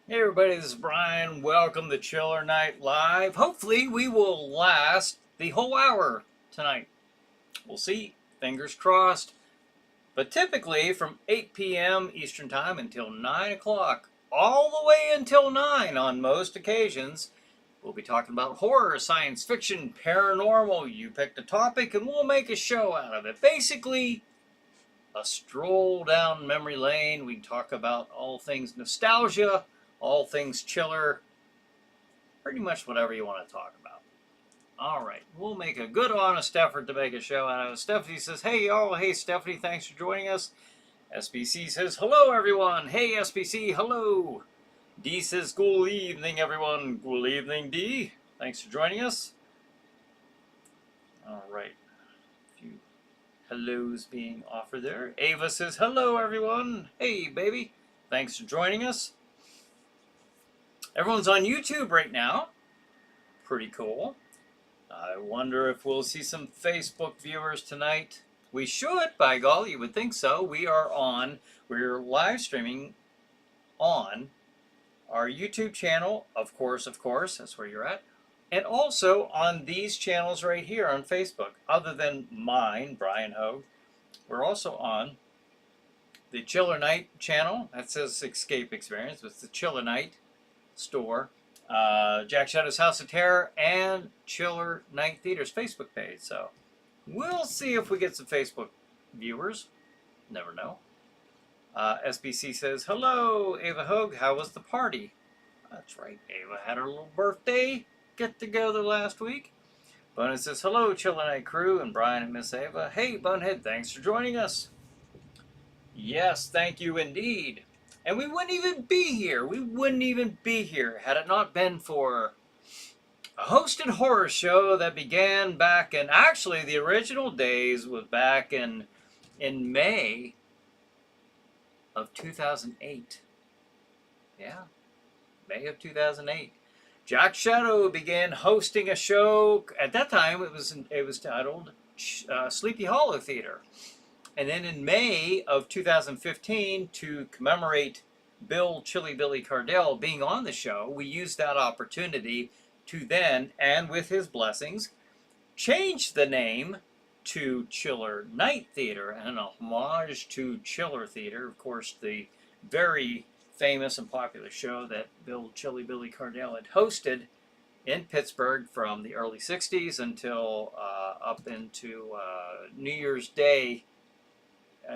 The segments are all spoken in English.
Hey everybody, this is Brian. Welcome to Chiller Night Live. Hopefully we will last the whole hour tonight. We'll see. Fingers crossed. But typically from 8 p.m. Eastern Time until 9 o'clock, all the way until 9 on most occasions, we'll be talking about horror, science fiction, paranormal. You pick the topic and we'll make a show out of it. Basically, a stroll down memory lane. We can talk about all things nostalgia, all things chiller, pretty much whatever you want to talk about. All right, we'll make a good, honest effort to make a show out of it. Stephanie says, hey, y'all. Hey, Stephanie, thanks for joining us. SBC says, hello, everyone. Hey, SBC, hello. D says, good evening, everyone. Good evening, D. Thanks for joining us. All right. A few hellos being offered there. Ava says, hello, everyone. Hey, baby. Thanks for joining us. Everyone's on YouTube right now. Pretty cool. I wonder if we'll see some Facebook viewers tonight. We should, by golly, you would think so. We're live streaming on our YouTube channel, of course, that's where you're at. And also on these channels right here on Facebook. Other than mine, Bryan Hogue, we're also on the Chiller Night channel. That says Escape Experience. It's the Chiller Night store, Jack Shadow's House of Terror, and Chiller Night Theater's Facebook page. So we'll see if we get some Facebook viewers. Never know. SBC says, hello, Ava Hogue. How was the party? That's right. Ava had her little birthday get-together last week. Bonehead says, hello, Chiller Night crew, and Brian and Miss Ava. Hey, Bonehead, thanks for joining us. Yes, thank you indeed. And we wouldn't even be here. We wouldn't even be here had it not been for a hosted horror show that began back in, actually the original days was back in May of 2008. Yeah, May of 2008. Jack Shadow began hosting a show. At that time, it was titled Sleepy Hollow Theater. And then in May of 2015, to commemorate Bill Chilly Billy Cardell being on the show, we used that opportunity to then, and with his blessings, change the name to Chiller Night Theater, and a homage to Chiller Theater, of course, the very famous and popular show that Bill Chilly Billy Cardell had hosted in Pittsburgh from the early 60s until up into New Year's Day,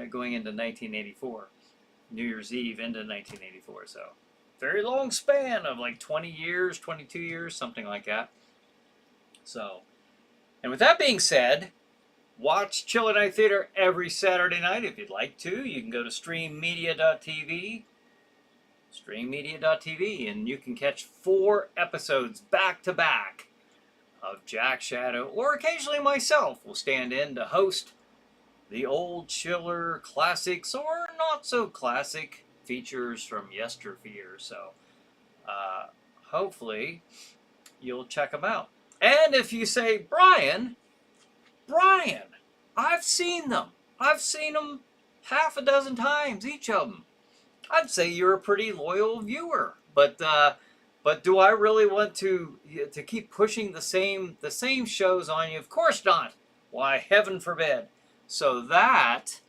going into 1984, New Year's Eve into 1984. So very long span of like 20 years, 22 years, something like that. So, and with that being said, watch Chiller Night Theater every Saturday night if you'd like to. You can go to streammedia.tv, and you can catch 4 episodes back to back of Jack Shadow, or occasionally myself will stand in to host the old Chiller classics or not so classic features from yesteryear. So hopefully you'll check them out. And if you say, Brian, I've seen them. I've seen them half a dozen times, each of them. I'd say you're a pretty loyal viewer. But do I really want to keep pushing the same shows on you? Of course not. Why, heaven forbid. So that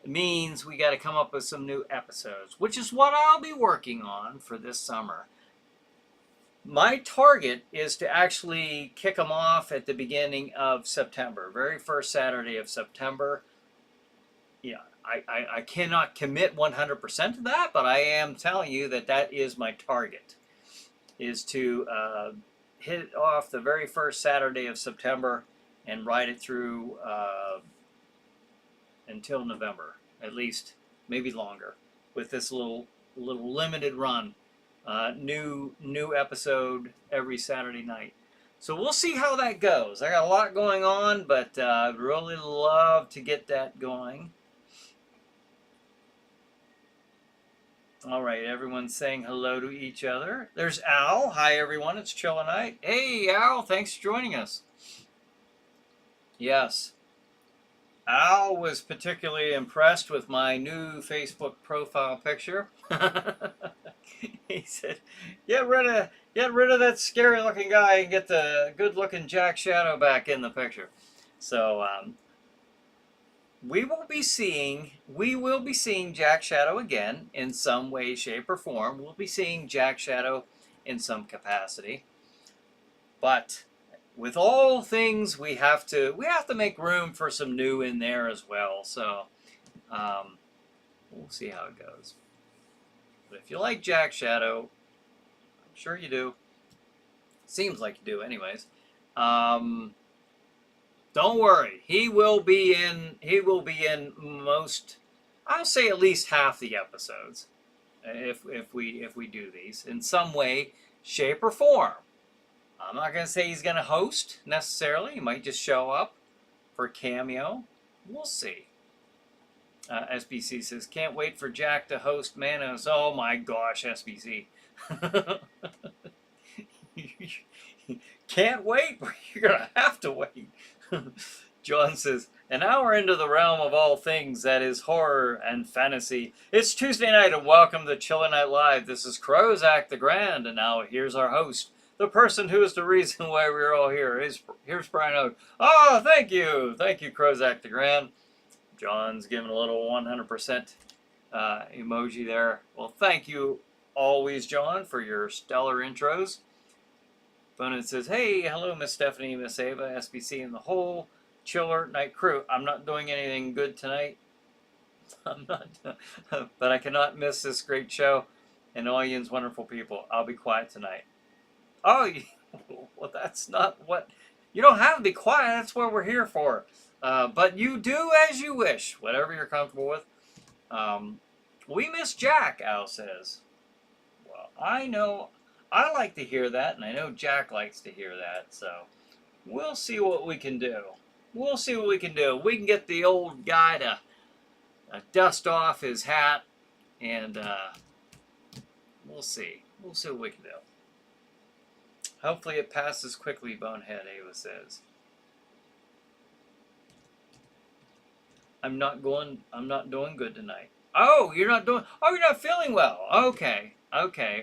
means we got to come up with some new episodes, which is what I'll be working on for this summer. My target is to actually kick them off at the beginning of September, very first Saturday of September. Yeah, I cannot commit 100% to that, but I am telling you that is my target, is to hit it off the very first Saturday of September and ride it through until November, at least, maybe longer, with this little limited run. New episode every Saturday night. So we'll see how that goes. I got a lot going on, but I'd really love to get that going. All right, everyone's saying hello to each other. There's Al. Hi, everyone. It's Chiller Night. Hey, Al. Thanks for joining us. Yes. Al was particularly impressed with my new Facebook profile picture. He said, get rid of that scary looking guy and get the good looking Jack Shadow back in the picture. So we will be seeing Jack Shadow again in some way, shape, or form. We'll be seeing Jack Shadow in some capacity. But with all things, we have to make room for some new in there as well. So we'll see how it goes. But if you like Jack Shadow, I'm sure you do. Seems like you do, anyways. Don't worry. He will be in most. I'll say at least half the episodes, if we do these in some way, shape, or form. I'm not gonna say he's gonna host necessarily. He might just show up for a cameo. We'll see. SBC says, can't wait for Jack to host Manos. Oh my gosh, SBC. Can't wait? You're going to have to wait. John says, an hour into the realm of all things that is horror and fantasy. It's Tuesday night and welcome to Chiller Night Live. This is Crozak the Grand, and now here's our host. The person who is the reason why we're all here. Here's Bryan Hogue. Oh, thank you. Thank you, Crozak the Grand. John's giving a little 100% emoji there. Well, thank you always, John, for your stellar intros. Bonin says, hey, hello, Miss Stephanie, Miss Ava, SBC, and the whole Chiller Night crew. I'm not doing anything good tonight. I'm not, but I cannot miss this great show and all yous wonderful people. I'll be quiet tonight. Oh, well, that's not what... You don't have to be quiet. That's what we're here for. But you do as you wish, whatever you're comfortable with. We miss Jack, Al says. Well, I know I like to hear that, and I know Jack likes to hear that, so we'll see what we can do. We'll see what we can do. We can get the old guy to dust off his hat, and we'll see. We'll see what we can do. Hopefully it passes quickly, Bonehead, Ava says. I'm not doing good tonight. Oh, you're not feeling well. Okay.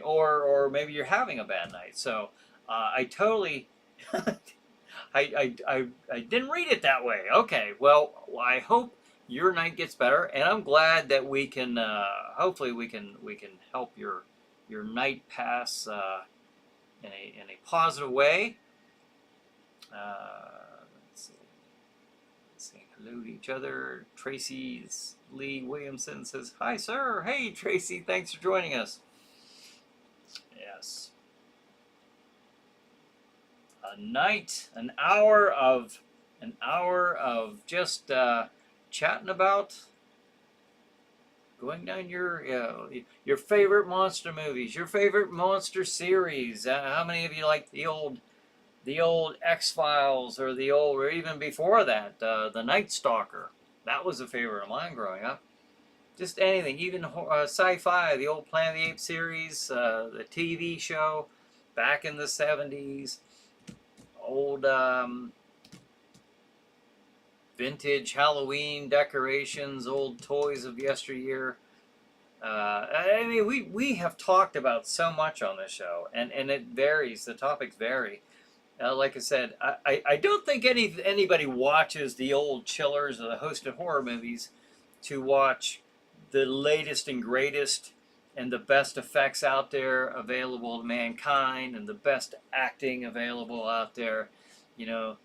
Or maybe you're having a bad night. So I totally I didn't read it that way. Okay. Well, I hope your night gets better, and I'm glad that we can hopefully we can help your night pass in a positive way. Let's see. Saying hello to each other. Tracy Lee Williamson says, hi, sir. Hey, Tracy. Thanks for joining us. Yes. An hour of just chatting about going down your favorite monster movies, your favorite monster series. How many of you like the old X-Files or or even before that, the Night Stalker? That was a favorite of mine growing up. Just anything, even sci-fi, the old Planet of the Apes series, the TV show back in the 70s, old vintage Halloween decorations, old toys of yesteryear. I mean, we have talked about so much on this show, and it varies. The topics vary. Like I said, I don't think anybody watches the old chillers or the hosted horror movies to watch the latest and greatest and the best effects out there available to mankind and the best acting available out there. You know,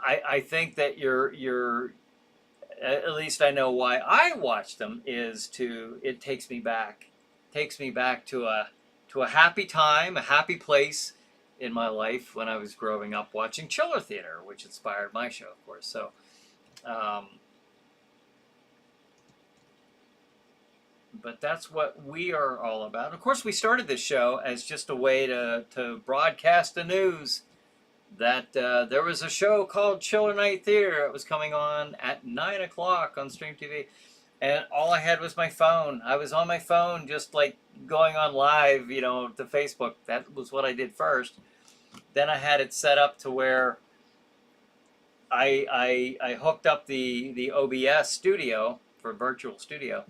I think that you're at least I know why I watch them is it takes me back to a happy time, a happy place in my life when I was growing up watching Chiller Theater, which inspired my show, of course. So, but that's what we are all about. Of course, we started this show as just a way to broadcast the news that there was a show called Chiller Night Theater. It was coming on at 9 o'clock on Stream TV. And all I had was my phone. I was on my phone just like going on live, to Facebook. That was what I did first. Then I had it set up to where I hooked up the OBS studio for virtual studio.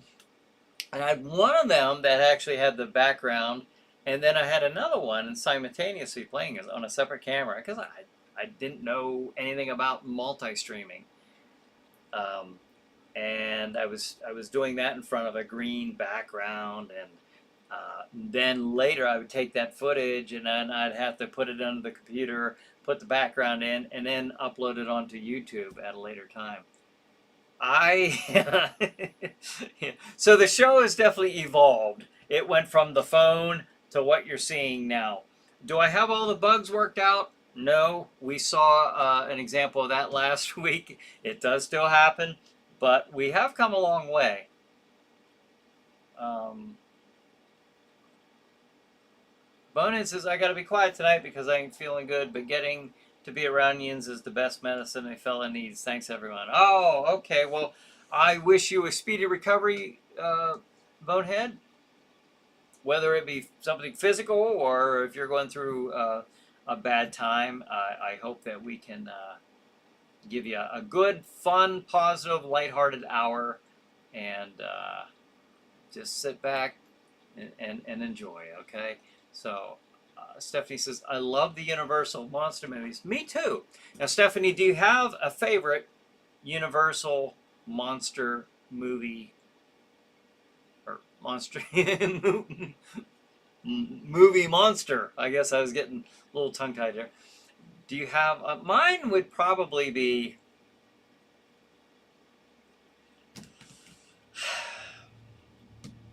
And I had one of them that actually had the background, and then I had another one simultaneously playing it on a separate camera because I didn't know anything about multi-streaming. Um, and I was doing that in front of a green background, and then later I would take that footage and then I'd have to put it under the computer, put the background in, and then upload it onto YouTube at a later time. I so the show has definitely evolved. It went from the phone to what you're seeing now. Do I have all the bugs worked out? No. We saw an example of that last week. It does still happen, but we have come a long way. Um, Bonin says, I got to be quiet tonight because I ain't feeling good, but getting to be around yins is the best medicine a fella needs. Thanks, everyone. Oh, okay. Well, I wish you a speedy recovery, Bonehead, whether it be something physical or if you're going through a bad time. I hope that we can give you a good, fun, positive, lighthearted hour and just sit back and enjoy, okay? So, Stephanie says, I love the Universal monster movies. Me too. Now, Stephanie, do you have a favorite Universal monster movie or monster movie monster? I guess I was getting a little tongue-tied there. Do you have mine would probably be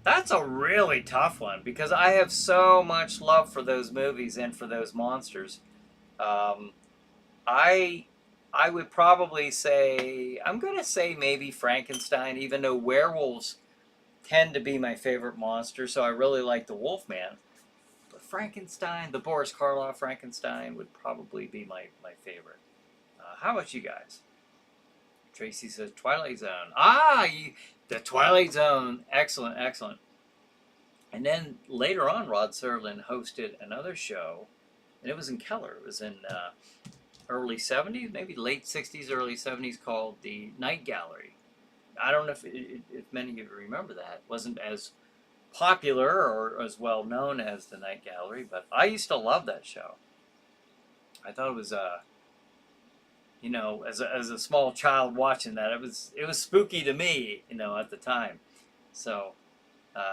that's a really tough one because I have so much love for those movies and for those monsters. Um, I I would probably say I'm gonna say maybe Frankenstein, even though werewolves tend to be my favorite monster. So I really like the Wolfman. But Frankenstein, the Boris Karloff Frankenstein, would probably be my favorite. How about you guys? Tracy says Twilight Zone. The Twilight Zone. Excellent, excellent. And then later on, Rod Serling hosted another show, and it was in Keller. It was in early 70s, maybe late 60s, early 70s, called the Night Gallery. I don't know if many of you remember that. It wasn't as popular or as well known as the Night Gallery, but I used to love that show. I thought it was as a small child watching that, it was spooky to me, at the time. So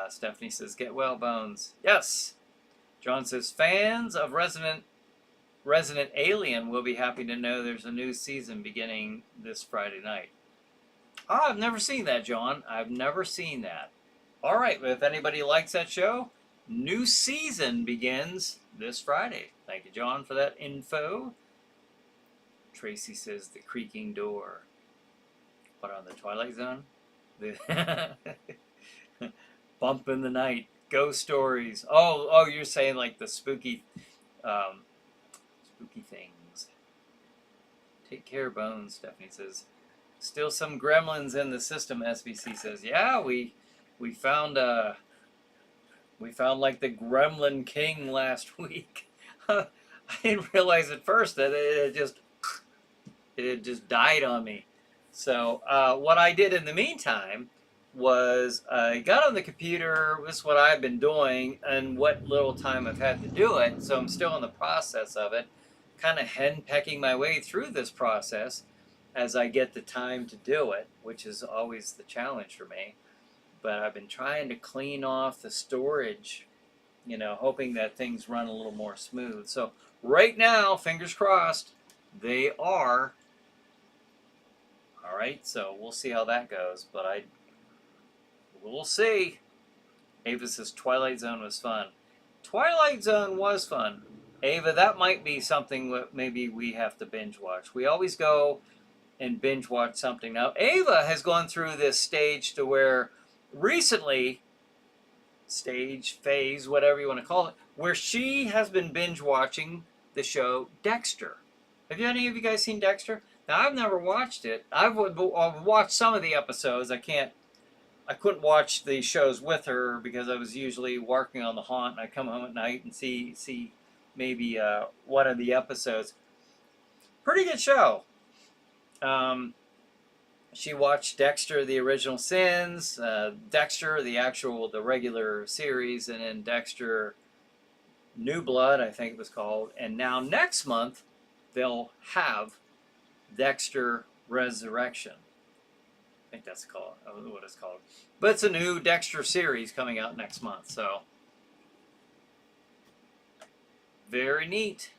Stephanie says, "Get well, Bones." Yes. John says, "Fans of Resident Alien will be happy to know there's a new season beginning this Friday night." Oh, I've never seen that, John. I've never seen that. All right, if anybody likes that show, new season begins this Friday. Thank you, John, for that info. Tracy says, the creaking door. What, on the Twilight Zone? Bump in the night. Ghost stories. Oh, you're saying like the spooky things. Take care, Bones, Stephanie says. Still some gremlins in the system, SBC says. Yeah, we found like the Gremlin King last week. I didn't realize at first that it had just died on me. So what I did in the meantime was I got on the computer. This is what I've been doing and what little time I've had to do it. So I'm still in the process of it, kind of henpecking my way through this process as I get the time to do it, which is always the challenge for me. But I've been trying to clean off the storage, hoping that things run a little more smooth. So right now, fingers crossed, they are. All right, so we'll see how that goes, but we'll see. Ava says Twilight Zone was fun. Twilight Zone was fun. Ava, that might be something that maybe we have to binge watch. We always go and binge watch something. Now, Ava has gone through this stage to where recently, phase, whatever you want to call it, where she has been binge watching the show Dexter. Have any of you guys seen Dexter? Now, I've never watched it. I've watched some of the episodes. I couldn't watch the shows with her because I was usually working on the haunt, and I'd come home at night and see maybe one of the episodes. Pretty good show. She watched Dexter, the original Sins, Dexter, the regular series, and then Dexter New Blood, I think it was called. And now next month, they'll have Dexter Resurrection. I think that's what it's called. But it's a new Dexter series coming out next month, so very neat.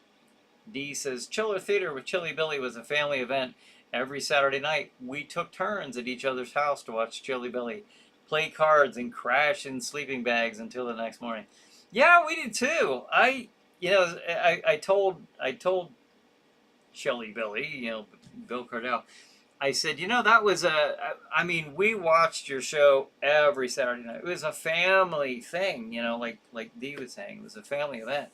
Dee says, Chiller Theater with Chilly Billy was a family event. Every Saturday night, we took turns at each other's house to watch Chilly Billy play cards and crash in sleeping bags until the next morning. Yeah, we did too. I told Chilly Billy, Bill Cardell, I said, that was we watched your show every Saturday night. It was a family thing, like Dee was saying, it was a family event.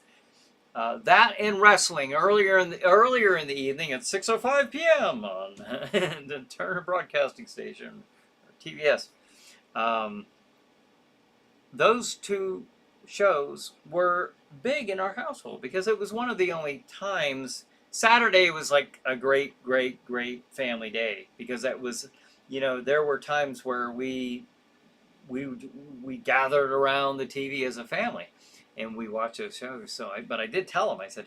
That and wrestling earlier in the evening at 6:05 p.m. on the Turner Broadcasting Station, or TBS. Those two shows were big in our household because it was one of the only times. Saturday was like a great family day because that was, there were times where we gathered around the TV as a family. And we watched those shows. But I did tell him, I said,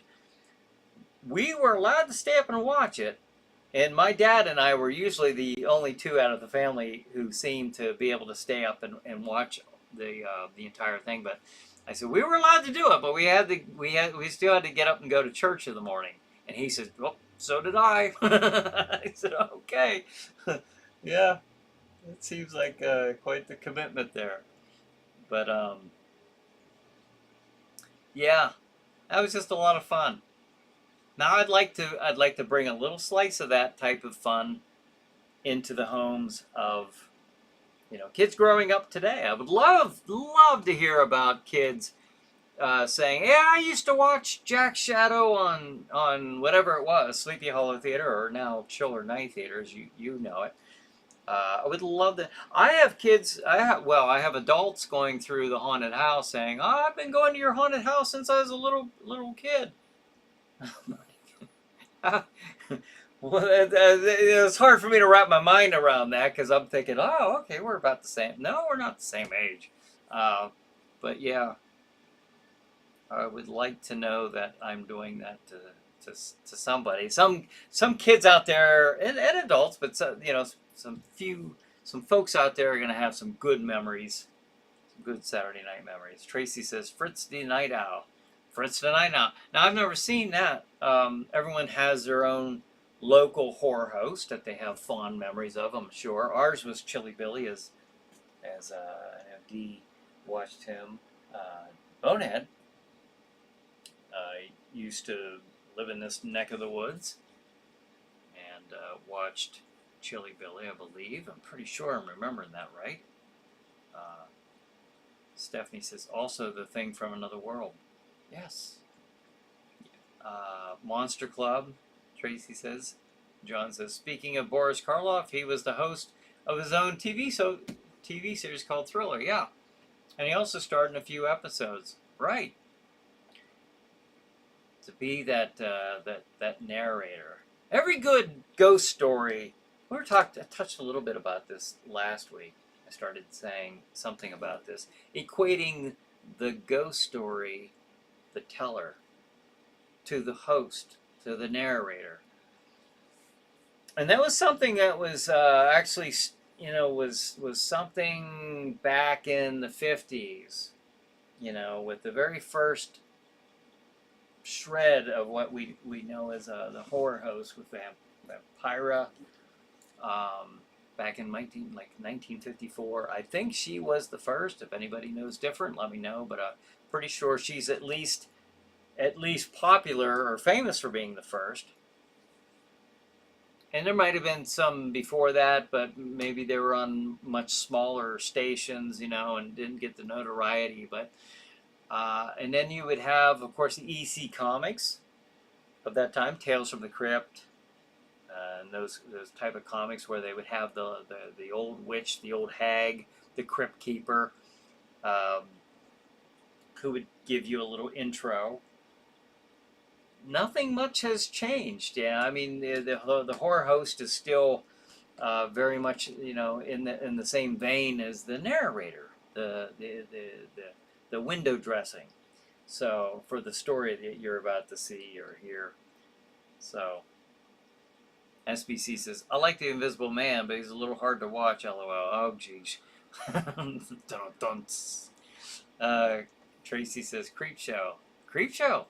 we were allowed to stay up and watch it. And my dad and I were usually the only two out of the family who seemed to be able to stay up and watch the entire thing. But I said, we were allowed to do it, but we still had to get up and go to church in the morning. And he said, well, so did I. I said, okay. Yeah, it seems like quite the commitment there. But, yeah, that was just a lot of fun. Now I'd like to bring a little slice of that type of fun into the homes of, kids growing up today. I would love to hear about kids saying, "Yeah, I used to watch Jack Shadow on whatever it was, Sleepy Hollow Theater, or now Chiller Night Theaters. You know it." I would love that. I have kids. I have adults going through the haunted house saying, "Oh, I've been going to your haunted house since I was a little kid." Well, it's hard for me to wrap my mind around that because I'm thinking, "Oh, okay, we're about the same." No, we're not the same age. But yeah, I would like to know that I'm doing that to somebody, some kids out there, and adults, but some folks out there are going to have some good memories, some good Saturday night memories. Tracy says, Fritz the Night Owl. Fritz the Night Owl. Now, I've never seen that. Everyone has their own local horror host that they have fond memories of, I'm sure. Ours was Chilly Billy, as Dee watched him. Bonehead used to live in this neck of the woods and watched Chilly Billy, I believe. I'm pretty sure I'm remembering that right. Stephanie says, also The Thing from Another World. Yes. Monster Club, Tracy says. John says, speaking of Boris Karloff, he was the host of his own TV series called Thriller. Yeah. And he also starred in a few episodes. Right. To be that narrator. Every good ghost story. I touched a little bit about this last week. I started saying something about this, equating the ghost story, the teller, to the host, to the narrator, and that was something that was actually, was something back in the 50s, with the very first shred of what we know as the horror host with Vampira, back in 1954. I think she was the first. If anybody knows different, let me know. But I'm pretty sure she's at least popular or famous for being the first. And there might have been some before that, but maybe they were on much smaller stations, and didn't get the notoriety. But and then you would have, of course, the EC Comics of that time, Tales from the Crypt, and those type of comics where they would have the old witch, the old hag, the crypt keeper, who would give you a little intro. Nothing much has changed. Yeah, I mean the horror host is still very much, in the same vein as the narrator, the window dressing. So for the story that you're about to see or hear. So SBC says, I like the Invisible Man, but he's a little hard to watch, lol. Oh, geez. Dun, dun. Tracy says, Creep Show. Creep Show.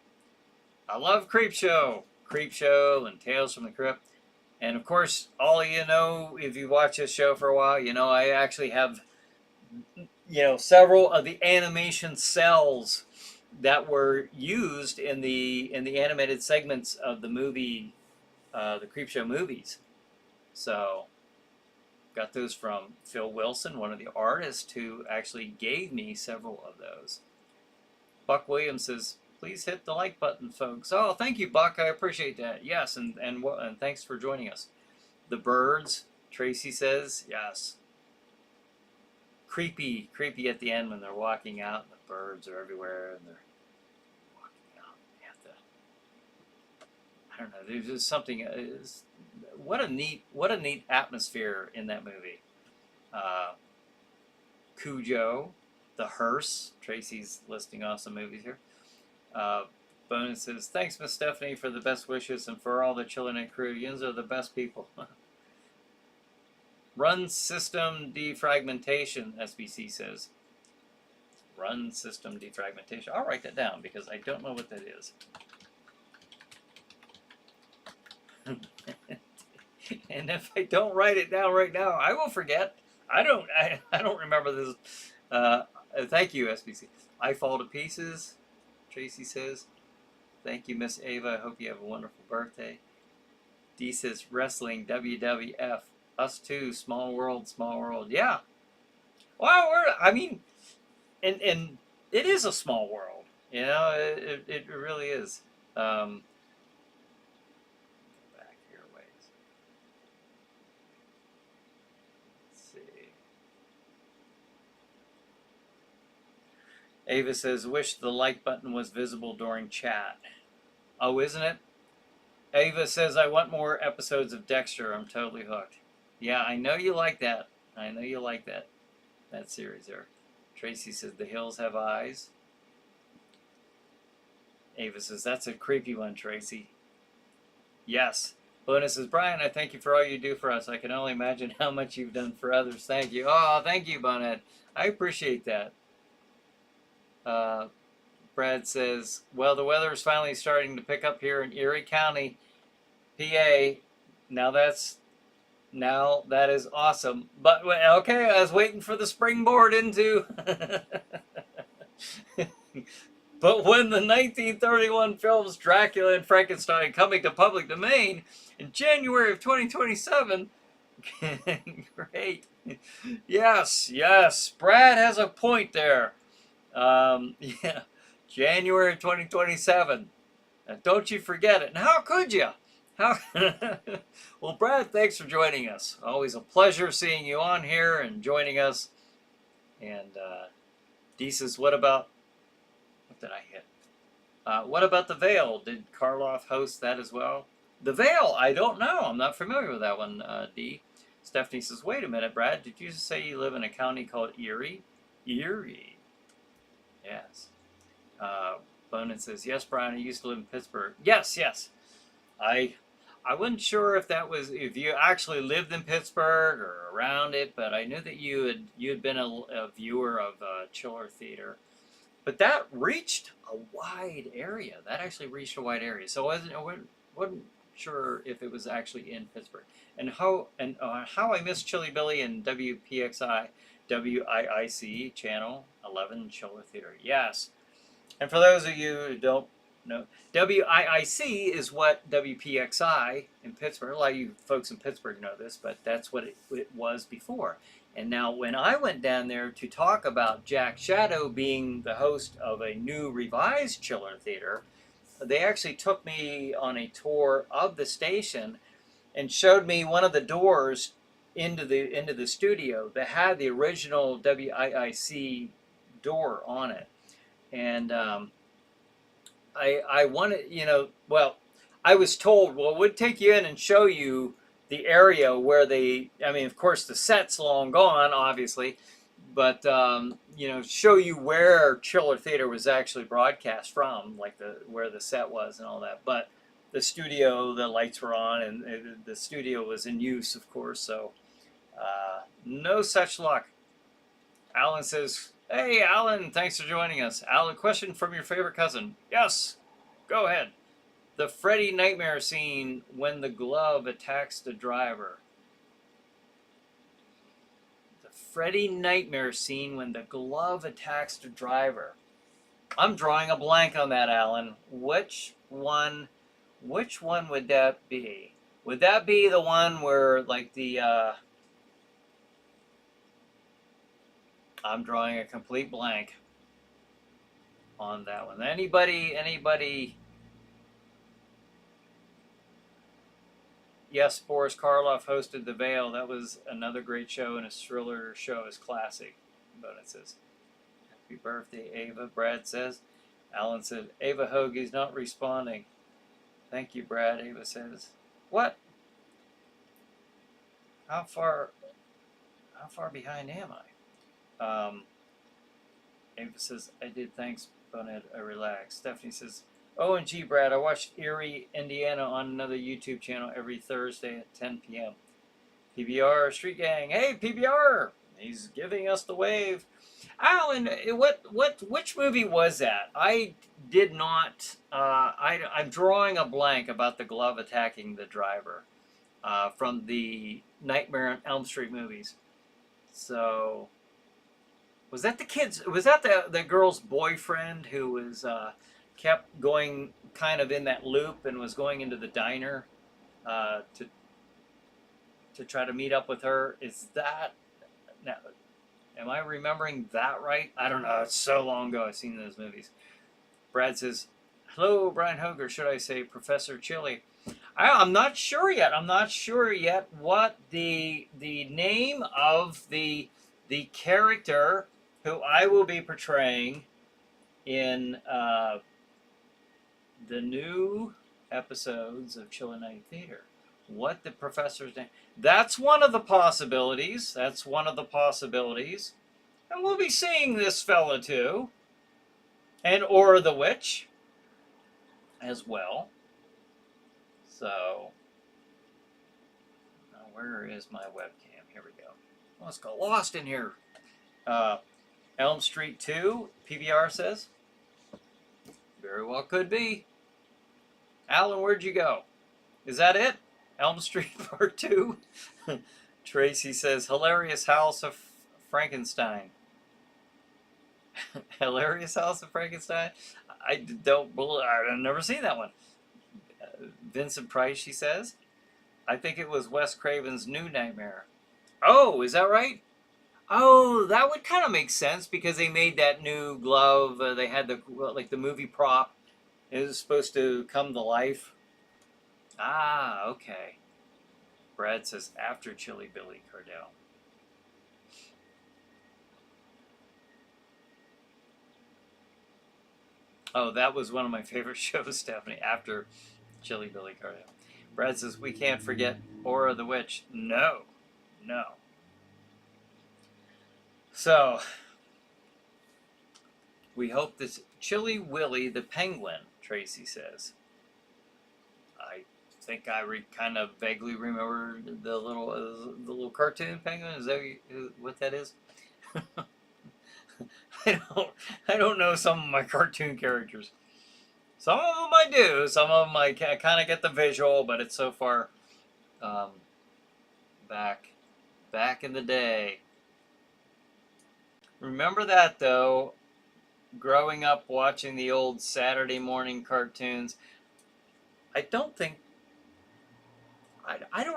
I love Creep Show. Creep Show and Tales from the Crypt. And of course, all of you know, if you watch this show for a while, I actually have, several of the animation cells that were used in the animated segments of the movie, the Creepshow movies. So, got those from Phil Wilson, one of the artists who actually gave me several of those. Buck Williams says, please hit the like button, folks. Oh, thank you, Buck. I appreciate that. Yes, and thanks for joining us. The Birds, Tracy says, yes. Creepy at the end when they're walking out and the birds are everywhere and they're walking out. I don't know. There's just something. What a neat atmosphere in that movie. Cujo, The Hearse. Tracy's listing off some movies here. Bonus says, thanks, Miss Stephanie, for the best wishes and for all the Chillinate crew. Yins are the best people. Run system defragmentation, SBC says. Run system defragmentation. I'll write that down because I don't know what that is. And if I don't write it down right now, I will forget. I don't remember this. Thank you, SBC. I fall to pieces, Tracy says. Thank you, Miss Ava. I hope you have a wonderful birthday. D says, wrestling, WWF. Us too, small world, small world. Yeah. Well, and it is a small world. It really is. Back here a ways. Let's see. Ava says, wish the like button was visible during chat. Oh, isn't it? Ava says, I want more episodes of Dexter. I'm totally hooked. Yeah, I know you like that. I know you like that series there. Tracy says, the hills have eyes. Ava says, that's a creepy one, Tracy. Yes. Bonus says, Brian, I thank you for all you do for us. I can only imagine how much you've done for others. Thank you. Oh, thank you, Bonnet. I appreciate that. Brad says, well, the weather is finally starting to pick up here in Erie County, PA. Now that is awesome. But, okay, I was waiting for the springboard into... But when the 1931 films Dracula and Frankenstein coming to public domain in January of 2027... Great. Yes. Brad has a point there. Yeah. January of 2027. Don't you forget it. And how could you? Well, Brad, thanks for joining us. Always a pleasure seeing you on here and joining us. And Dee says, what did I hit? What about The Veil? Did Karloff host that as well? The Veil, I don't know. I'm not familiar with that one, Dee. Stephanie says, wait a minute, Brad. Did you say you live in a county called Erie? Erie. Yes. Bonin says, yes, Brian, I used to live in Pittsburgh. Yes. I wasn't sure if you actually lived in Pittsburgh or around it, but I knew that you had been a viewer of Chiller Theater. But that reached a wide area. That actually reached a wide area. So I wasn't sure if it was actually in Pittsburgh. And how I miss Chilly Billy and WPXI, WIIC channel 11 Chiller Theater. Yes. And for those of you who don't know, WIIC is what WPXI in Pittsburgh, a lot of you folks in Pittsburgh know this, but that's what it was before. And now when I went down there to talk about Jack Shadow being the host of a new revised Chiller Theater, they actually took me on a tour of the station and showed me one of the doors into the studio that had the original WIIC door on it. And I wanted, I was told, well, we'd take you in and show you the area where they, I mean, of course, the set's long gone, obviously, but you know, show you where Chiller Theater was actually broadcast from, like where the set was and all that. But the studio, the lights were on, and the studio was in use, of course. So no such luck. Alan says, "Hey, Alan, thanks for joining us. Alan, question from your favorite cousin. Yes, go ahead. The Freddy nightmare scene when the glove attacks the driver. The Freddy nightmare scene when the glove attacks the driver. I'm drawing a blank on that, Alan. Which one would that be? Would that be the one where, like, I'm drawing a complete blank on that one. Anybody? Yes, Boris Karloff hosted The Veil. That was another great show, and a thriller show is classic. Bonus says, happy birthday, Ava. Brad says. Alan said, Ava Hogue is not responding. Thank you, Brad. Ava says, what? How far behind am I? Ava says, I did, thanks, Bonehead, I relaxed. Stephanie says, OMG, Brad, I watched Erie, Indiana on another YouTube channel every Thursday at 10 p.m. PBR, Street Gang, hey, PBR, he's giving us the wave. Alan, which movie was that? I did not, I'm drawing a blank about the glove attacking the driver from the Nightmare on Elm Street movies. So, was that the kids? Was that the girl's boyfriend who was kept going kind of in that loop and was going into the diner to try to meet up with her? Is that now? Am I remembering that right? I don't know. It's so long ago I've seen those movies. Brad says, "Hello, Bryan Hogue, or should I say Professor Chili?" I'm not sure yet. I'm not sure yet what the name of the character who I will be portraying in the new episodes of Chiller Night Theater. What the professor's name? That's one of the possibilities. That's one of the possibilities. And we'll be seeing this fella too. And Aura the Witch as well. So, where is my webcam? Here we go. Let's go lost in here. Elm Street 2, PBR says. Very well could be. Alan, where'd you go? Is that it? Elm Street Part 2? Tracy says, hilarious House of Frankenstein. Hilarious House of Frankenstein? I've never seen that one. Vincent Price, she says. I think it was Wes Craven's New Nightmare. Oh, is that right? Oh, that would kind of make sense because they made that new glove. They had the movie prop. It was supposed to come to life. Ah, okay. Brad says after Chili Billy Cardell. Oh, that was one of my favorite shows, Stephanie, after Chili Billy Cardell. Brad says, we can't forget Aura the Witch. No. So, we hope this Chili Willy the Penguin, Tracy says. I think I kind of vaguely remember the little cartoon penguin. Is that what that is? I don't know some of my cartoon characters. Some of them I do. Some of them I kind of get the visual, but it's so far back in the day. Remember that, though, growing up watching the old Saturday morning cartoons. I don't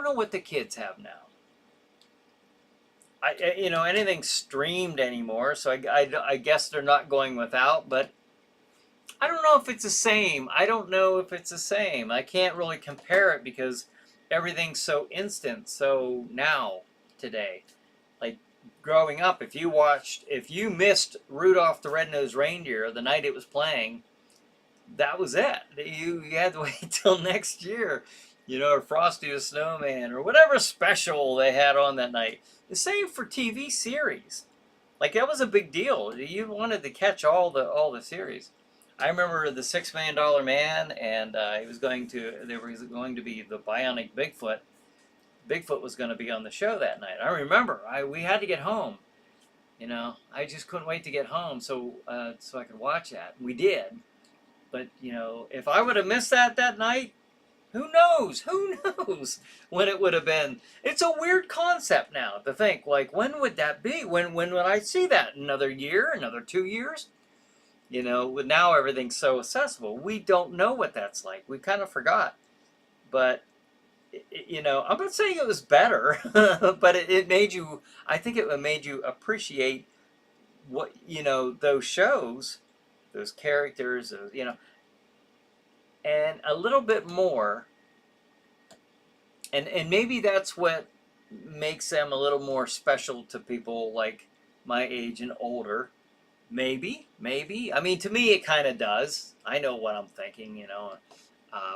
know what the kids have now. Anything streamed anymore, so I guess they're not going without, but I don't know if it's the same. I can't really compare it because everything's so instant, so now, today. Like, growing up, if you missed Rudolph the Red-Nosed Reindeer the night it was playing, that was it. You had to wait till next year. or Frosty the Snowman, or whatever special they had on that night. The same for TV series. Like that was a big deal. You wanted to catch all the series. I remember the $6 Million Man, and there was going to be the Bionic Bigfoot. Bigfoot was going to be on the show that night. I remember. We had to get home. I just couldn't wait to get home so I could watch that. We did. But if I would have missed that night, who knows? Who knows when it would have been? It's a weird concept now to think, like, when would that be? When would I see that? Another year? Another 2 years? Now everything's so accessible. We don't know what that's like. We kind of forgot. But, I'm not saying it was better, but it made you, I think it made you appreciate what, those shows, those characters, and a little bit more. And maybe that's what makes them a little more special to people like my age and older. Maybe. I mean, to me, it kind of does. I know what I'm thinking,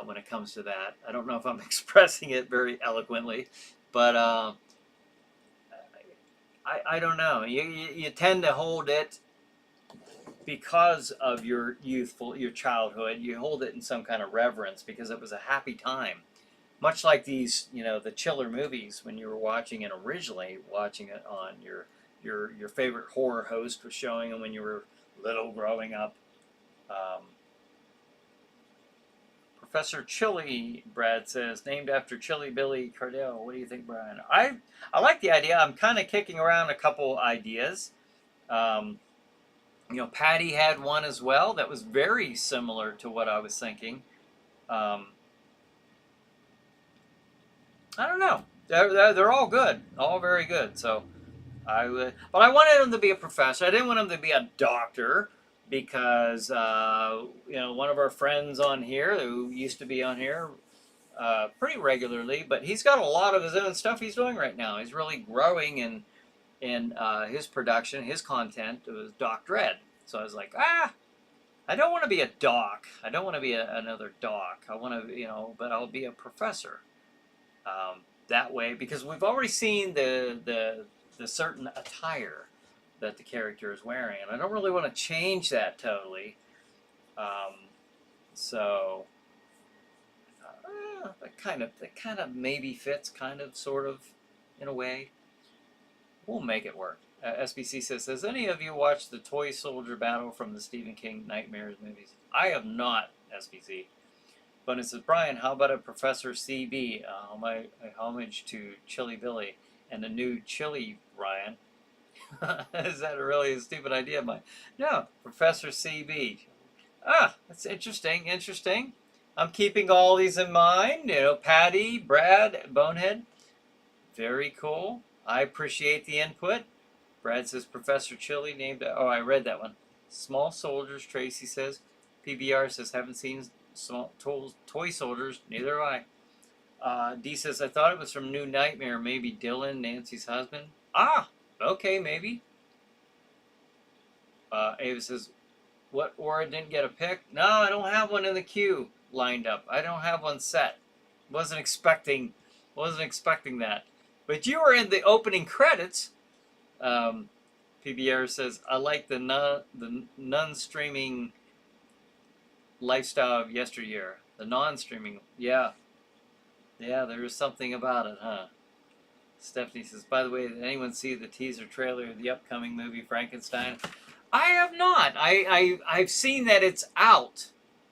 when it comes to that. I don't know if I'm expressing it very eloquently, but I don't know. You tend to hold it because of your childhood. You hold it in some kind of reverence because it was a happy time. Much like these, the chiller movies when you were watching it originally, watching it on your favorite horror host was showing them when you were little growing up. Professor Chili, Brad says, named after Chili Billy Cardell. What do you think, Brian? I like the idea. I'm kind of kicking around a couple ideas. Patty had one as well that was very similar to what I was thinking. I don't know. They're all good, all very good. So but I wanted him to be a professor. I didn't want him to be a doctor because one of our friends on here who used to be on here pretty regularly, but he's got a lot of his own stuff he's doing right now. He's really growing in his production, his content. It was Doc Dredd. So I was like, I don't want to be a doc. I don't want to be another doc. I want to, but I'll be a professor. That way, because we've already seen the certain attire that the character is wearing, and I don't really want to change that totally. So that kind of maybe fits, kind of, sort of, in a way. We'll make it work. SBC says, has any of you watched the toy soldier battle from the Stephen King Nightmares movies? I have not, SBC. But it says, Brian, how about a Professor CB? A homage to Chili Billy and the new Chili Brian. Is that really a stupid idea of mine? No, Professor CB. That's interesting. I'm keeping all these in mind. Patty, Brad, Bonehead. Very cool. I appreciate the input. Brad says Professor Chili named. Oh, I read that one. Small Soldiers, Tracy says. PBR says, haven't seen small toy soldiers. Neither have I. D says, I thought it was from New Nightmare. Maybe Dylan, Nancy's husband. Okay, maybe. Ava says, what, Aura didn't get a pick? No, I don't have one in the queue lined up. I don't have one set. Wasn't expecting that. But you were in the opening credits. PBR says, I like the non-streaming lifestyle of yesteryear. The non-streaming, yeah, there was something about it, huh? Stephanie says, by the way, did anyone see the teaser trailer of the upcoming movie Frankenstein? I have not. I've seen that it's out.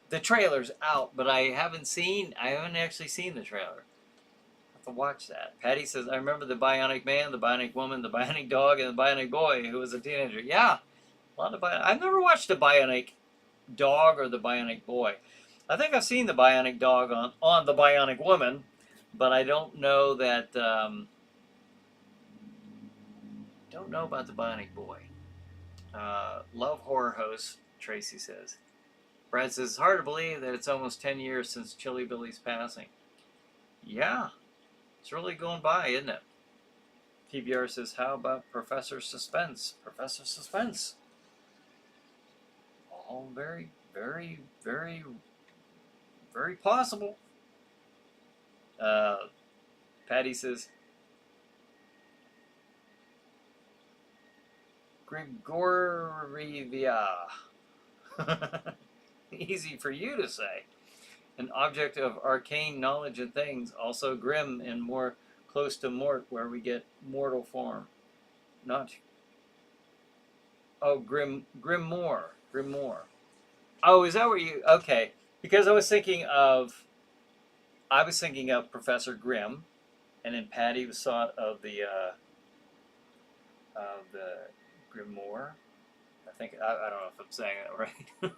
The trailer's out, but I haven't actually seen the trailer. I have to watch that. Patty says, I remember the Bionic Man, the Bionic Woman, the Bionic Dog, and the Bionic Boy who was a teenager. Yeah, a lot of I've never watched the Bionic Dog or the Bionic Boy. I think I've seen the Bionic Dog on the Bionic Woman, but I don't know that. Don't know about the Bionic Boy. Love horror host, Tracy says. Brad says, it's hard to believe that it's almost 10 years since Chili Billy's passing. Yeah, it's really going by, isn't it? PBR says, how about Professor Suspense? Professor Suspense. All very, very, very, very possible. Patty says, Grigorivia. Easy for you to say. An object of arcane knowledge of things, also grim and more close to mort, where we get mortal form. Not. Oh, Grimoire. Oh, is that what you? Okay, because I was thinking of Professor Grimm, and then Patty was thought of the Grimoire. I think I don't know if I'm saying that right.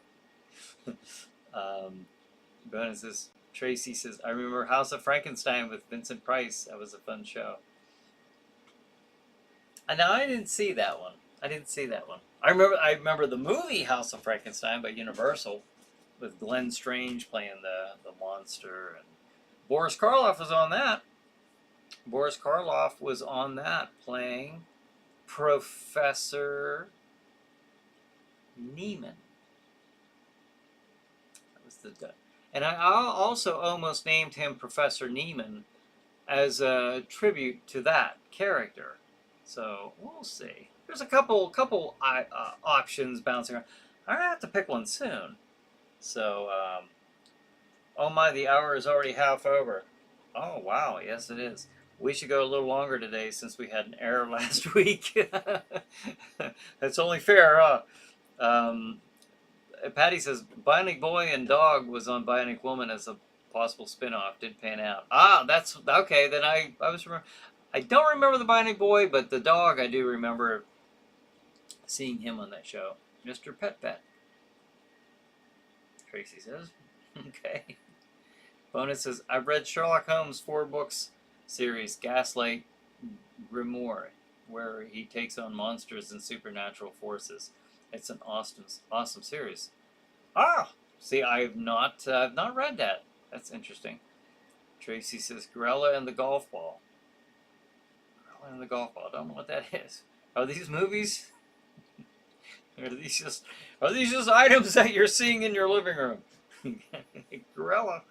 Bonuses. Tracy says, I remember House of Frankenstein with Vincent Price. That was a fun show. And now I didn't see that one. I remember the movie House of Frankenstein by Universal with Glenn Strange playing the monster, and Boris Karloff was on that. Playing Professor Neiman. That was and I also almost named him Professor Neiman as a tribute to that character. So we'll see. There's a couple options bouncing around. I'm gonna have to pick one soon. So, oh my, the hour is already half over. Oh wow, yes it is. We should go a little longer today since we had an error last week. That's only fair, huh? Patty says Bionic Boy and Dog was on Bionic Woman as a possible spin-off. Did pan out. Ah, that's okay. Then I don't remember the Bionic Boy, but the dog I do remember seeing him on that show. Mr. Pet Pet. Tracy says. Okay. Bonus says, I've read Sherlock Holmes 4-books series, Gaslight Grimoire, where he takes on monsters and supernatural forces. It's an awesome series. Ah! See, I've not read that. That's interesting. Tracy says, Gorilla and the Golf Ball. Gorilla and the Golf Ball. I don't know what that is. Are these movies? Are these just items that you're seeing in your living room? Gorilla.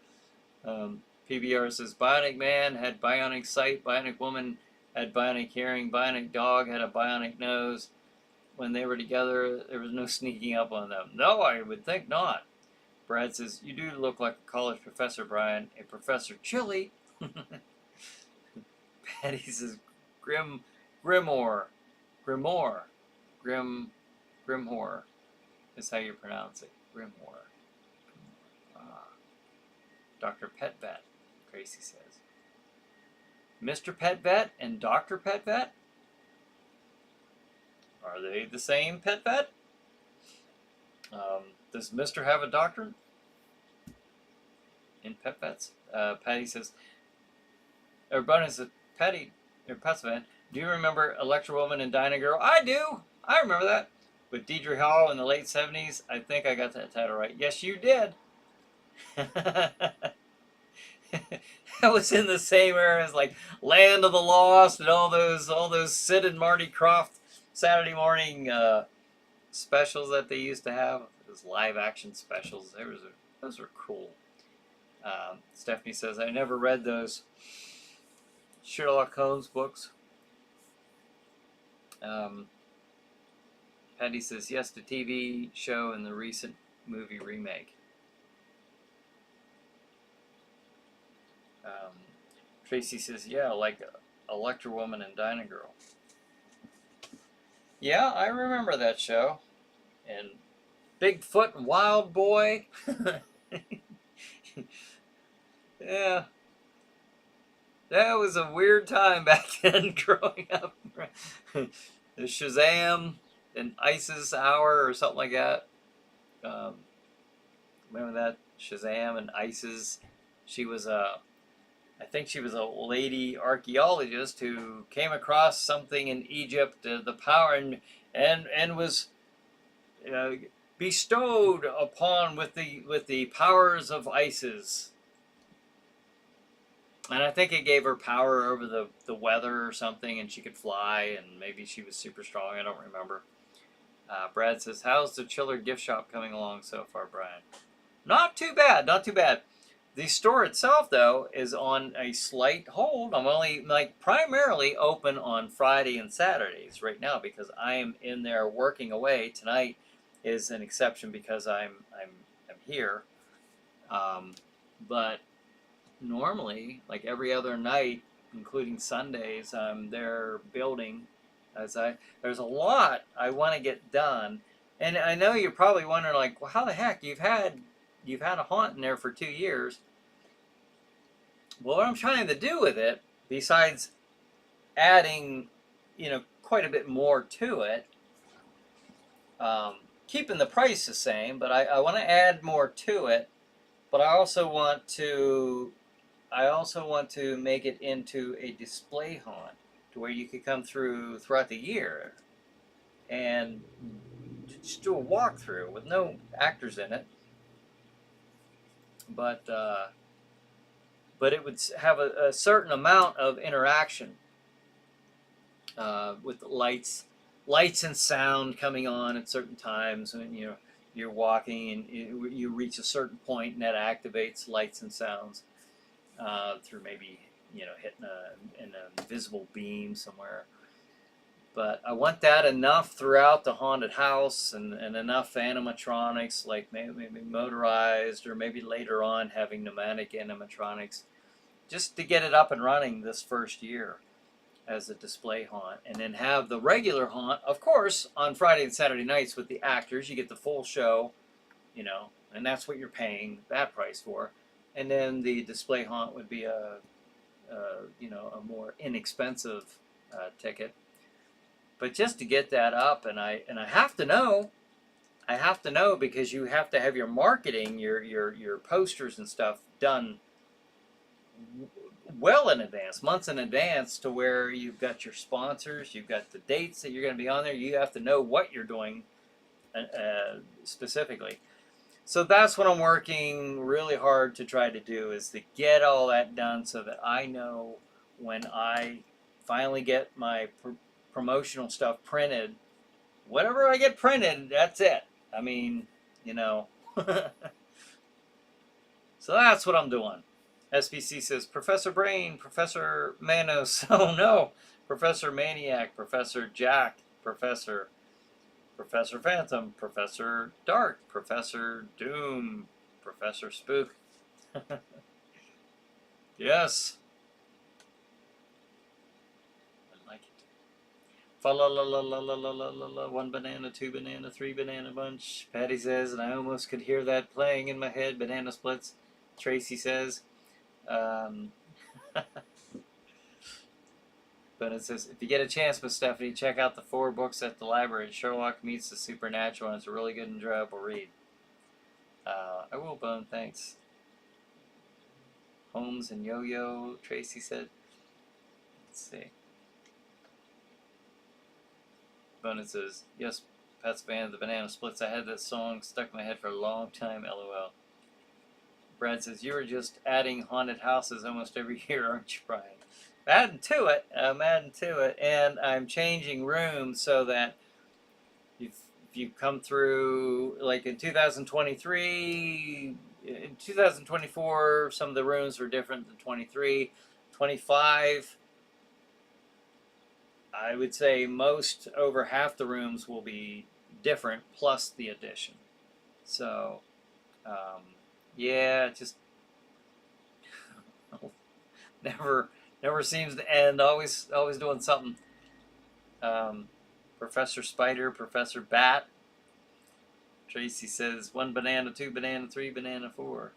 PBR says Bionic Man had bionic sight, Bionic Woman had bionic hearing, Bionic Dog had a bionic nose. When they were together, there was no sneaking up on them. No, I would think not. Brad says, you do look like a college professor, Brian. A Professor Chili. Patty says Grimoire is how you pronounce it. Grimoire. Dr. Pet Vet, Gracie says. Mr. Pet Vet and Dr. Pet Vet? Are they the same pet vet? Does Mr. have a doctorate in pet vets? Patty says, or Bonus says, Patty, or Pets Vet, do you remember Electra Woman and Dinah Girl? I do! I remember that. With Deidre Hall in the late 70s. I think I got that title right. Yes, you did. That was in the same era as like Land of the Lost and all those Sid and Marty Krofft Saturday morning specials that they used to have. Those live action specials. Those were cool. Stephanie says, I never read those Sherlock Holmes books. Patty says, yes, the TV show and the recent movie remake. Tracy says, yeah, like Electra Woman and Dinah Girl. Yeah, I remember that show. And Bigfoot and Wild Boy. Yeah. That was a weird time back then growing up. The Shazam and Isis Hour or something like that. Remember that? Shazam and Isis. I think she was a lady archaeologist who came across something in Egypt, the power, and was bestowed upon with the powers of Isis. And I think it gave her power over the weather or something, and she could fly, and maybe she was super strong. I don't remember. Brad says, how's the Chiller gift shop coming along so far, Brian? Not too bad, not too bad. The store itself, though, is on a slight hold. I'm only like primarily open on Friday and Saturdays right now because I am in there working away. Tonight is an exception because I'm here. Um, but normally, like every other night, including Sundays, I'm there building. There's a lot I want to get done, and I know you're probably wondering, like, well, how the heck you've had a haunt in there for 2 years. Well, what I'm trying to do with it, besides adding, quite a bit more to it, keeping the price the same, but I want to add more to it. But I also want to make it into a display haunt to where you could come throughout the year and just do a walkthrough with no actors in it, but it would have a certain amount of interaction with the lights and sound coming on at certain times when you're walking and you reach a certain point and that activates lights and sounds through maybe hitting an invisible beam somewhere. But I want that enough throughout the haunted house and enough animatronics, like maybe motorized or maybe later on having pneumatic animatronics, just to get it up and running this first year as a display haunt. And then have the regular haunt, of course, on Friday and Saturday nights with the actors. You get the full show, and that's what you're paying that price for. And then the display haunt would be a more inexpensive ticket. But just to get that up, and I have to know because you have to have your marketing, your posters and stuff done well in advance, months in advance, to where you've got your sponsors, you've got the dates that you're going to be on there. You have to know what you're doing specifically. So that's what I'm working really hard to try to do, is to get all that done so that I know when I finally get my promotional stuff printed, whatever I get printed, that's it. I mean, so that's what I'm doing. SBC says, Professor Brain, Professor Manos, oh no, Professor Maniac, Professor Jack, Professor Phantom, Professor Dark, Professor Doom, Professor Spook. Yes. I like it. Fa la la la la la la la la la. 1 banana, 2 banana, 3 banana bunch. Patty says, and I almost could hear that playing in my head. Banana splits. Tracy says. But it says, if you get a chance, Miss Stephanie, check out the 4 books at the library. Sherlock Meets the Supernatural, and it's a really good and enjoyable read. I will, Bone, thanks. Holmes and Yo-Yo, Tracy said. Let's see. Bone says, yes, Pat's Band, the Banana Splits. I had that song stuck in my head for a long time, LOL. Brad says, you were just adding haunted houses almost every year, aren't you, Brian? I'm adding to it, and I'm changing rooms so that if you come through, like in 2023, in 2024, some of the rooms were different than 23, 25. I would say over half the rooms will be different, plus the addition. So, yeah, just never seems to end. Always doing something. Professor Spider, Professor Bat. Tracy says 1 banana, 2 banana, 3 banana, 4.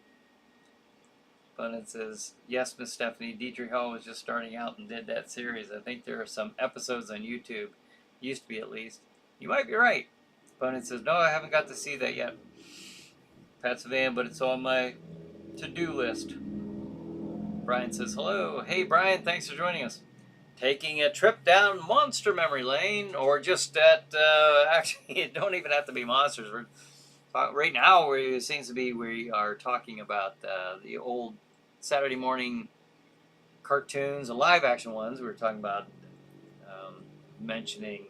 But says, yes, Miss Stephanie, Dietrich Hall was just starting out and did that series. I think there are some episodes on YouTube. Used to be, at least. You might be right. Opponent says, no, I haven't got to see that yet. Pat's van, but it's on my to-do list. Brian says, hello. Hey, Brian, thanks for joining us. Taking a trip down Monster Memory Lane, or just actually, it don't even have to be monsters. Right now, it seems to be, we are talking about the old Saturday morning cartoons, the live-action ones. We were talking about mentioning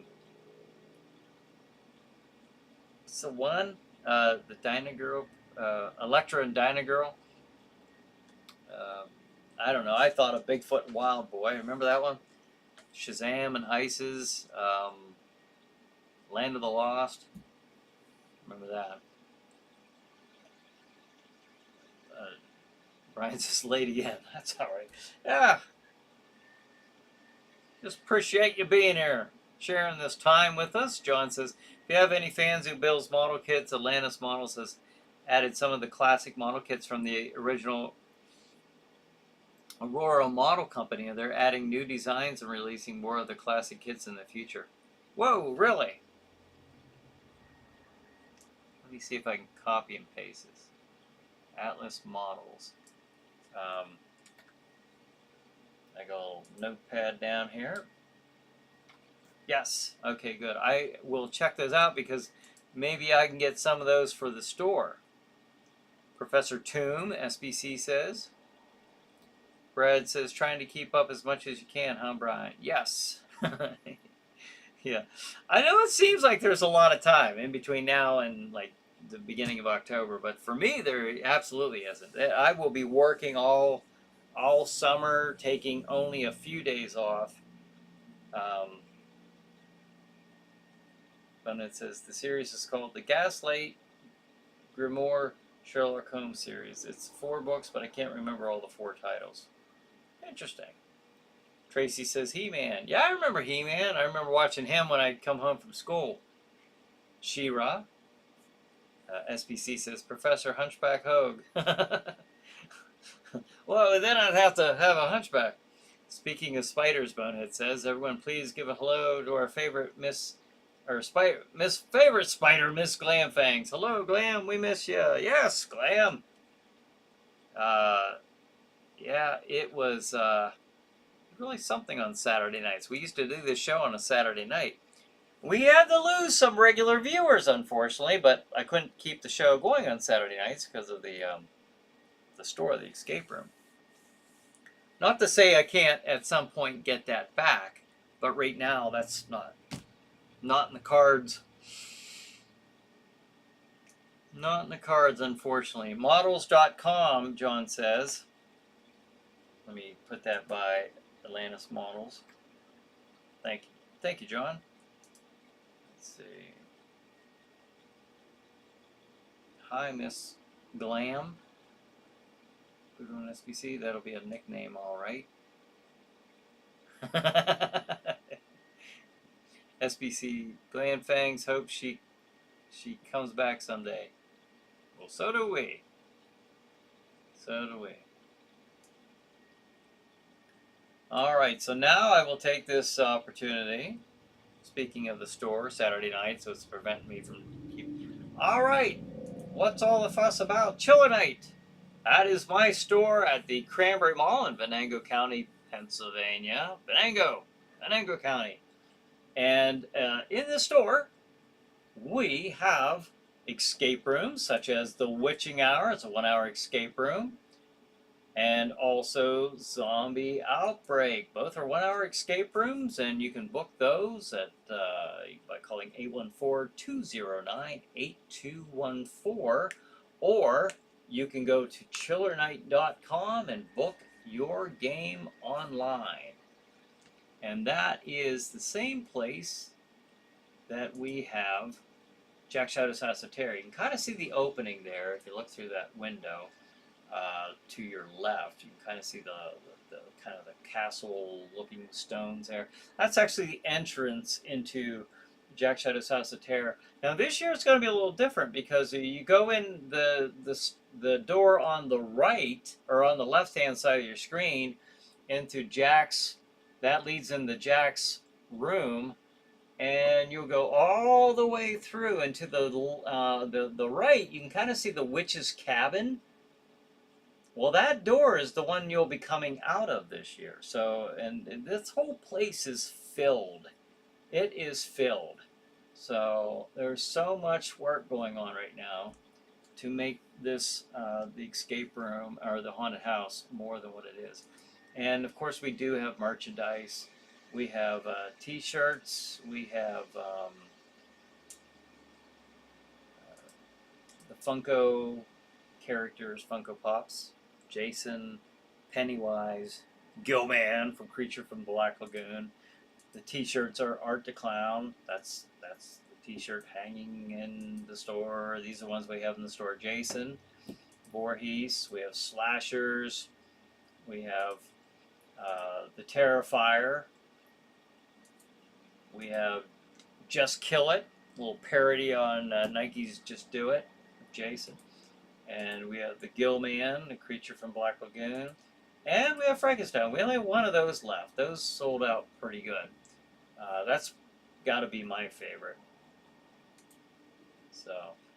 the Dinah Girl, Electra and Dinah Girl. I don't know. I thought of Bigfoot and Wild Boy. Remember that one? Shazam and Isis. Land of the Lost. Remember that? Brian says, Lady N. That's all right. Yeah. Just appreciate you being here, sharing this time with us. John says, if you have any fans who builds model kits, Atlantis Models has added some of the classic model kits from the original Aurora Model Company, and they're adding new designs and releasing more of the classic kits in the future. Whoa, really? Let me see if I can copy and paste this. Atlas Models. I go notepad down here. Yes. Okay, good. I will check those out because maybe I can get some of those for the store. Professor Toom, SBC says. Brad says, trying to keep up as much as you can, huh, Brian? Yes. Yeah. I know it seems like there's a lot of time in between now and like the beginning of October, but for me, there absolutely isn't. I will be working all summer, taking only a few days off. And it says the series is called the Gaslight Grimoire Sherlock Holmes series. It's 4 books, but I can't remember all the 4 titles. Interesting. Tracy says He-Man. Yeah, I remember He-Man. I remember watching him when I'd come home from school. She-Ra. SBC says Professor Hunchback Hogue. Well, then I'd have to have a hunchback. Speaking of spiders, Bonehead says, everyone please give a hello to our favorite favorite spider, Miss Glam Fangs. Hello, Glam, we miss you. Yes, Glam. Yeah, it was really something on Saturday nights. We used to do this show on a Saturday night. We had to lose some regular viewers, unfortunately, but I couldn't keep the show going on Saturday nights because of the store, the escape room. Not to say I can't at some point get that back, but right now that's not in the cards. Not in the cards, unfortunately. Models.com, John says. Let me put that by Atlantis Models. Thank you. Thank you, John. Let's see. Hi, Miss Glam. Put on SBC. That'll be a nickname, all right. SBC Glam Fangs hopes she comes back someday. Well, so do we. So do we. All right, so now I will take this opportunity. Speaking of the store, Saturday night, so it's preventing me from keeping. All right, what's all the fuss about? Chiller Night. That is my store at the Cranberry Mall in Venango County, Pennsylvania. Venango County. And in the store, we have escape rooms such as the Witching Hour. It's a 1-hour escape room. And also Zombie Outbreak. Both are 1-hour escape rooms, and you can book those at by calling 814-209-8214, or you can go to chillernight.com and book your game online. And that is the same place that we have Jack Shadow's House of Terror. You can kind of see the opening there if you look through that window. To your left, you can kind of see the kind of the castle-looking stones there. That's actually the entrance into Jack Shadow's House of Terror. Now this year it's going to be a little different because you go in the door on the right or on the left-hand side of your screen into Jack's. That leads into Jack's room, and you'll go all the way through into the right. You can kind of see the witch's cabin. Well, that door is the one you'll be coming out of this year. So, and this whole place is filled. It is filled. So there's so much work going on right now to make this the escape room or the haunted house more than what it is. And of course, we do have merchandise. We have T-shirts. We have the Funko characters, Funko Pops. Jason, Pennywise, Gilman from Creature from the Black Lagoon. The T-shirts are Art the Clown. That's the T-shirt hanging in the store. These are the ones we have in the store. Jason Voorhees. We have Slashers. We have the Terrifier. We have Just Kill It, a little parody on Nike's Just Do It, Jason. And we have the Gill Man, the Creature from Black Lagoon. And we have Frankenstein. We only have one of those left. Those sold out pretty good. That's got to be my favorite. So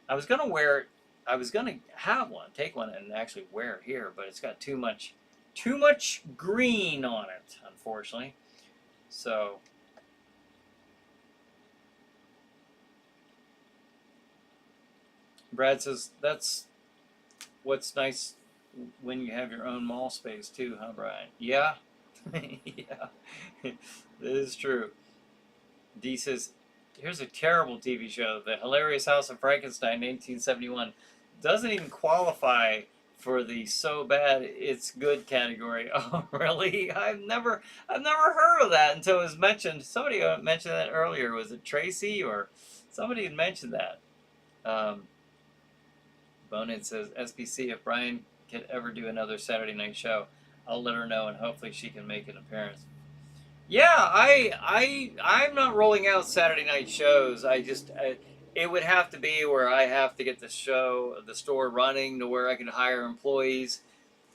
I was going to wear it. I was going to have one, take one, and actually wear it here, but it's got too much green on it, unfortunately. So Brad says that's what's nice when you have your own mall space too, huh, Brian? Yeah, yeah, that is true. D says, here's a terrible TV show, The Hilarious House of Frankenstein, 1971. Doesn't even qualify for the so bad it's good category. Oh, really? I've never heard of that until it was mentioned. Somebody mentioned that earlier. Was it Tracy or somebody had mentioned that? Bonehead says, SBC, if Brian could ever do another Saturday night show, I'll let her know and hopefully she can make an appearance. Yeah, I'm not rolling out Saturday night shows. It would have to be where I have to get the store running to where I can hire employees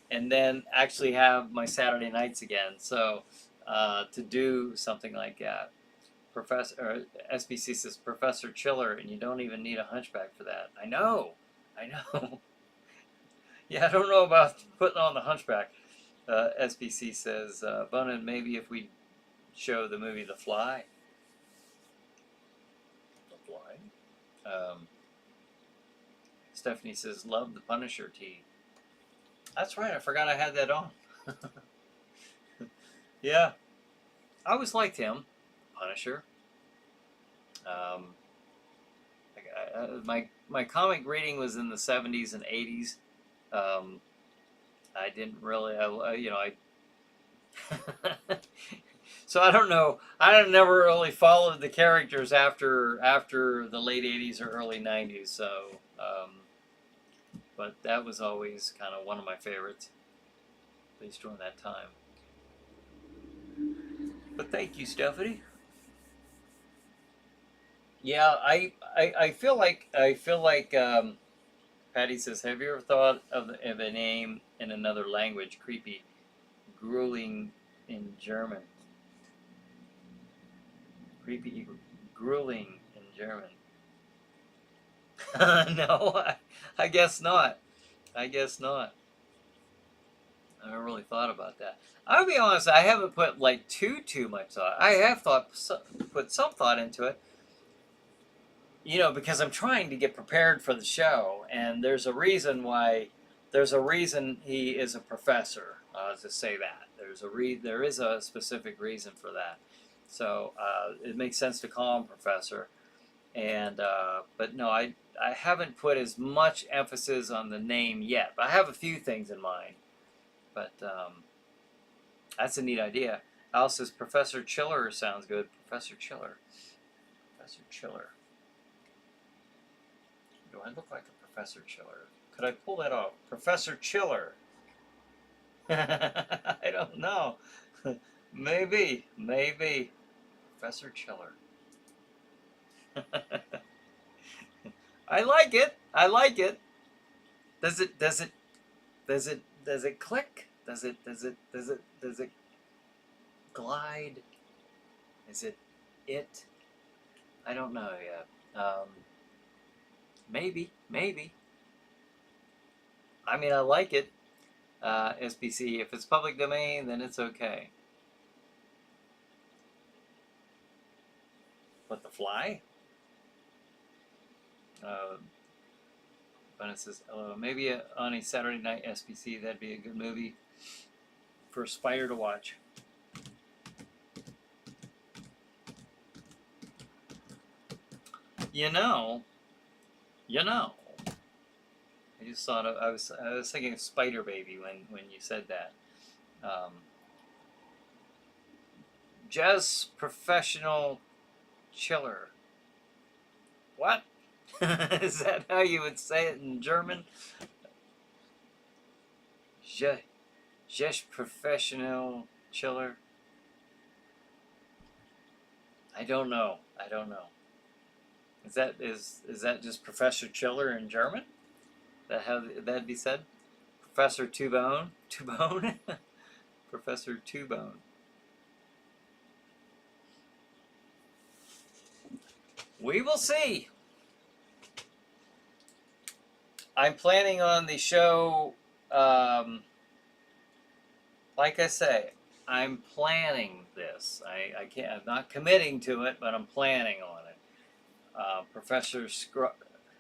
and then actually have my Saturday nights again. So to do something like that. SBC says Professor Chiller, and you don't even need a hunchback for that. I know. Yeah, I don't know about putting on the hunchback. SBC says, Bonehead, maybe if we show the movie The Fly. The Fly? Stephanie says, love the Punisher tee. That's right, I forgot I had that on. Yeah, I always liked him, Punisher. My comic reading was in the 70s and 80s. I didn't really, so I don't know. I never really followed the characters after the late 80s or early 90s. So, but that was always kind of one of my favorites, at least during that time. But thank you, Stephanie. Yeah, I feel like Patty says, have you ever thought of a name in another language? Creepy, grueling in German. Creepy, grueling in German. No, I guess not. I guess not. I haven't really thought about that. I'll be honest, I haven't put like too much thought. I have put some thought into it. You know, because I'm trying to get prepared for the show, and there's a reason he is a professor. To say that there is a specific reason for that. So it makes sense to call him professor. And but no, I haven't put as much emphasis on the name yet. But I have a few things in mind. But that's a neat idea. Al says Professor Chiller sounds good. Professor Chiller. Professor Chiller. Do I look like a Professor Chiller? Could I pull that off? Professor Chiller. I don't know. Maybe. Professor Chiller. I like it. Does it click? Does it glide? Is it? I don't know yet. Maybe. I mean, I like it. SBC, if it's public domain, then it's okay. But The Fly? But it says, maybe on a Saturday night SBC, that'd be a good movie for Spider to watch. You know. I just thought I was thinking of Spider Baby when you said that. Um, Jazz professional chiller. What? Is that how you would say it in German? Jazz professional chiller. I don't know. I don't know. Is that just Professor Chiller in German? That how that'd be said? Professor Two-Bone? Two-Bone? Professor Two-Bone. We will see. I'm planning on the show, like I say, I'm planning this. I can't, I'm not committing to it, but I'm planning on it. Professor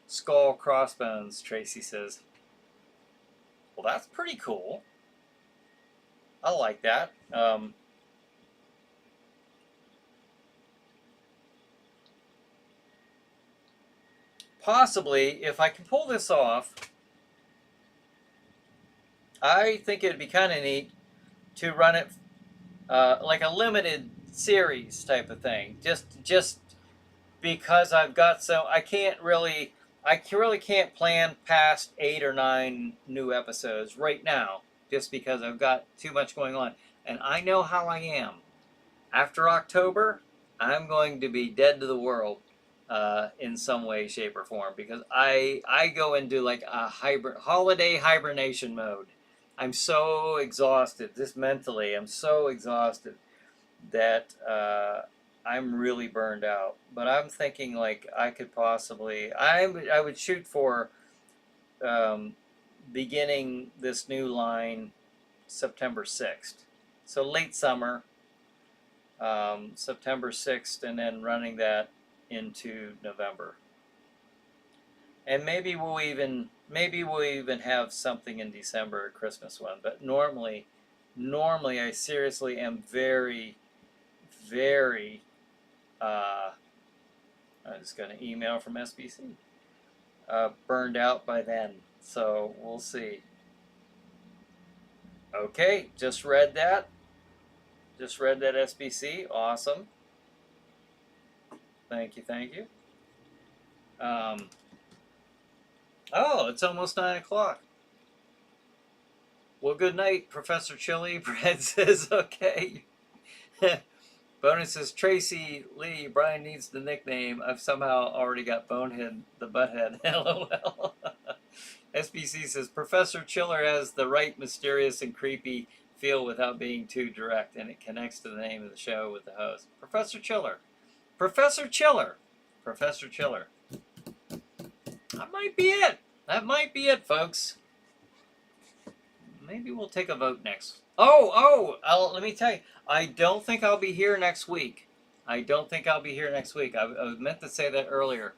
Skull Crossbones, Tracy says. Well, that's pretty cool. I like that. Possibly, if I can pull this off, I think it'd be kind of neat to run it like a limited series type of thing. Just because I've got I really can't plan past 8 or 9 new episodes right now, just because I've got too much going on. And I know how I am. After October, I'm going to be dead to the world in some way, shape, or form, because I go into like a holiday hibernation mode. I'm so exhausted, just mentally. I'm so exhausted that I'm really burned out. But I'm thinking like I could possibly, I would shoot for beginning this new line September 6th. So late summer, September 6th, and then running that into November. And maybe we'll even have something in December, a Christmas one. But normally I seriously am very, very I just got an email from SBC. Burned out by then. So we'll see. Okay, just read that. Just read that, SBC. Awesome. Thank you, thank you. Oh, it's almost 9 o'clock. Well, good night, Professor Chili. Brad says, okay. Bonus says, Tracy Lee, Brian needs the nickname. I've somehow already got Bonehead the Butthead. LOL. SBC says, Professor Chiller has the right mysterious and creepy feel without being too direct, and it connects to the name of the show with the host. Professor Chiller. Professor Chiller. Professor Chiller. That might be it. That might be it, folks. Maybe we'll take a vote next. Let me tell you, I don't think I'll be here next week. I meant to say that earlier.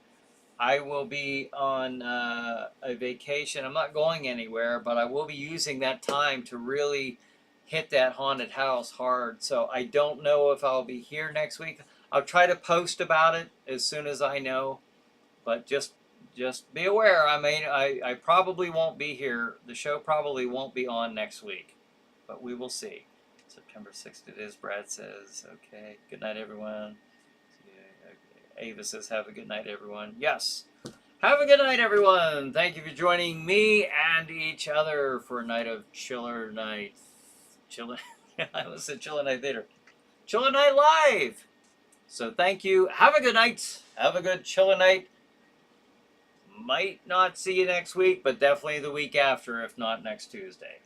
I will be on a vacation. I'm not going anywhere, but I will be using that time to really hit that haunted house hard. So I don't know if I'll be here next week. I'll try to post about it as soon as I know, but just be aware. I probably won't be here. The show probably won't be on next week, but we will see. September 6th it is, Brad says. Okay. Good night, everyone. Ava says, have a good night, everyone. Yes. Have a good night, everyone. Thank you for joining me and each other for a night of Chiller Night. I almost said Chiller Night Theater. Chiller Night Live. So thank you. Have a good night. Have a good Chiller Night. Might not see you next week, but definitely the week after, if not next Tuesday.